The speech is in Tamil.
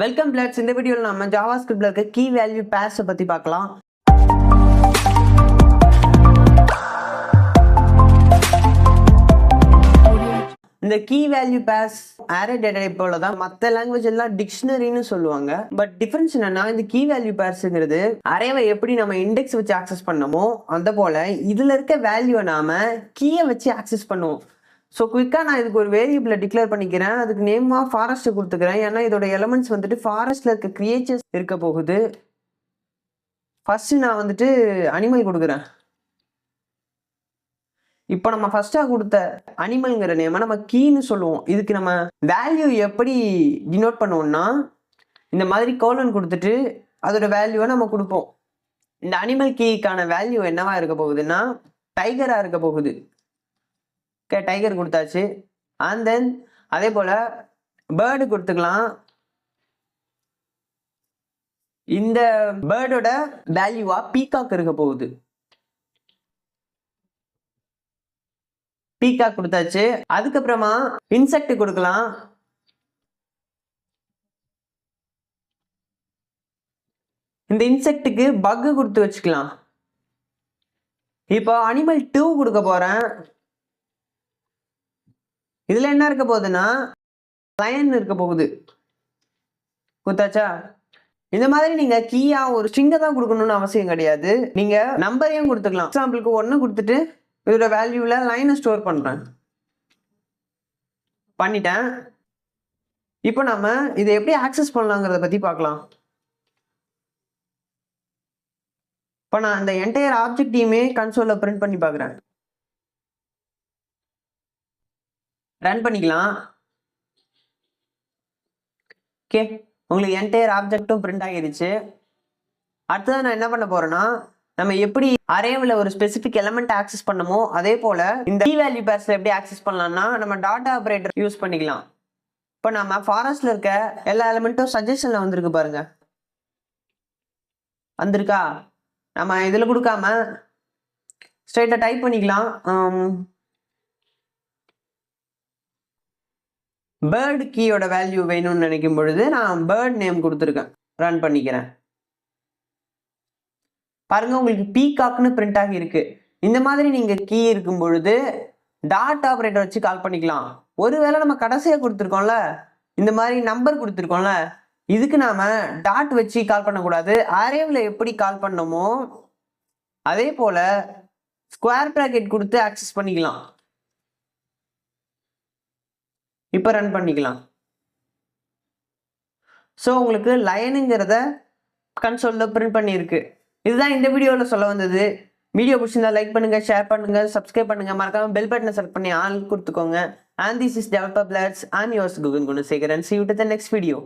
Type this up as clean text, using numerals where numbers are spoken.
வெல்கம் பிளட்ஸ். இந்த வீடியோவில் நம்ம ஜாவாஸ்கிரிப்ட்ல இருக்க கீ வேல்யூ பேர்ஸை பற்றி பார்க்கலாம். இந்த key value pairs array data போல தான் மற்ற லாங்குவேஜ் எல்லாம் டிக்ஷனரின்னு சொல்லுவாங்க. பட் டிஃபரன்ஸ் என்னன்னா, இந்த கீ வேல்யூ பேர்ஸுங்கிறது அரேவை எப்படி நம்ம இண்டெக்ஸ் வச்சு ஆக்சஸ் பண்ணமோ அந்த போல இதுல இருக்க வேல்யூவை நாம கீயை வச்சு ஆக்சஸ் பண்ணுவோம். ஸோ குயிக்காக நான் இதுக்கு ஒரு வேரியபிளை டிக்ளேர் பண்ணிக்கிறேன். அதுக்கு நேமாக ஃபாரஸ்ட்டை கொடுத்துக்கிறேன். ஏன்னா இதோட எலமெண்ட்ஸ் வந்துட்டு ஃபாரஸ்ட்டில் இருக்க கிரியேச்சர்ஸ் இருக்க போகுது. ஃபர்ஸ்ட் நான் வந்துட்டு அனிமல் கொடுக்குறேன். இப்போ நம்ம ஃபர்ஸ்ட்டாக கொடுத்த அனிமல்ங்கிற நேமை நம்ம கீன்னு சொல்லுவோம். இதுக்கு நம்ம வேல்யூ எப்படி டினோட் பண்ணுவோம்னா, இந்த மாதிரி கோலன் கொடுத்துட்டு அதோட வேல்யூவை நம்ம கொடுப்போம். இந்த அனிமல் கீக்கான வேல்யூ என்னவா இருக்க போகுதுன்னா டைகராக இருக்க போகுது. ஓகே, டைகர் கொடுத்தாச்சு. அண்ட் தென் அதே போல் பேர்டு கொடுத்துக்கலாம். இந்த பேர்டோட வேல்யூவா பீகாக் இருக்க போகுது. பீகாக் கொடுத்தாச்சு. அதுக்கப்புறமா இன்செக்ட் கொடுக்கலாம். இந்த இன்செக்டுக்கு பக் கொடுத்து வச்சுக்கலாம். இப்போ அனிமல் 2 கொடுக்க போறேன். இதுல என்ன இருக்க போகுதுன்னா லயன் இருக்க போகுது. கொடுத்தாச்சா? இந்த மாதிரி நீங்க கீயா ஒரு ஸ்ட்ரிங்கை தான் கொடுக்கணும்னு அவசியம் கிடையாது. நீங்க நம்பரையும் கொடுத்துக்கலாம். எக்ஸாம்பிளுக்கு 1 கொடுத்துட்டு இதோட வேல்யூல லைனை ஸ்டோர் பண்றேன். பண்ணிட்டேன். இப்போ நம்ம இதை எப்படி ஆக்சஸ் பண்ணலாங்கிறத பத்தி பார்க்கலாம். இப்போ நான் இந்த என்டையர் ஆப்ஜெக்டையுமே கன்சோல்ல பிரிண்ட் பண்ணி பார்க்குறேன். ரன் பண்ணிக்கலாம். ஓகே, உங்களுக்கு என்டையர் ஆப்ஜெக்டும் பிரிண்ட் ஆகிடுச்சு. அடுத்தது நான் என்ன பண்ண போறேன்னா, நம்ம எப்படி அரேவில் ஒரு ஸ்பெசிஃபிக் எலமெண்ட் ஆக்சஸ் பண்ணமோ அதே போல இந்த கீ வேல்யூ பேர்ஸ்ல எப்படி ஆக்சஸ் பண்ணலாம்னா நம்ம டாட்டா ஆபரேட்டர் யூஸ் பண்ணிக்கலாம். இப்போ நம்ம ஃபாரஸ்ட்ல இருக்க எல்லா எலமெண்ட்டும் சஜஷன்ல வந்திருக்கு பாருங்க. வந்திருக்கா? நம்ம இதுல கொடுக்காம ஸ்ட்ரைட்டா டைப் பண்ணிக்கலாம். பேர்டு கீயோட வேல்யூ வேணும்னு நினைக்கும் பொழுது நான் பேர்ட் நேம் கொடுத்துருக்கேன். ரன் பண்ணிக்கிறேன். பாருங்க, உங்களுக்கு பீகாக்னு பிரிண்ட் ஆகி இருக்கு. இந்த மாதிரி நீங்க கீ இருக்கும் பொழுது டாட் ஆபரேட்டர் வச்சு கால் பண்ணிக்கலாம். ஒருவேளை நம்ம கடைசியா கொடுத்துருக்கோம்ல, இந்த மாதிரி நம்பர் கொடுத்துருக்கோம்ல, இதுக்கு நாம டாட் வச்சு கால் பண்ணக்கூடாது. அரேவில் எப்படி கால் பண்ணமோ அதே போல ஸ்கொயர் பிராக்கெட் கொடுத்து ஆக்சஸ் பண்ணிக்கலாம். இப்போ ரன் பண்ணிக்கலாம். ஸோ உங்களுக்கு லைனுங்கிறத கன்சோலில் பிரிண்ட் பண்ணியிருக்கு. இதுதான் இந்த வீடியோவில் சொல்ல வந்தது. வீடியோ பிடிச்சிருந்தா லைக் பண்ணுங்க, ஷேர் பண்ணுங்க, சப்ஸ்கிரைப் பண்ணுங்க, மறக்காம பெல் பட்டனை செலக்ட் பண்ணி ஆல் கொடுத்துக்கோங்க. And this is Developer Bloods. I'm yours Gugan Gunasekharan. See you to the next video.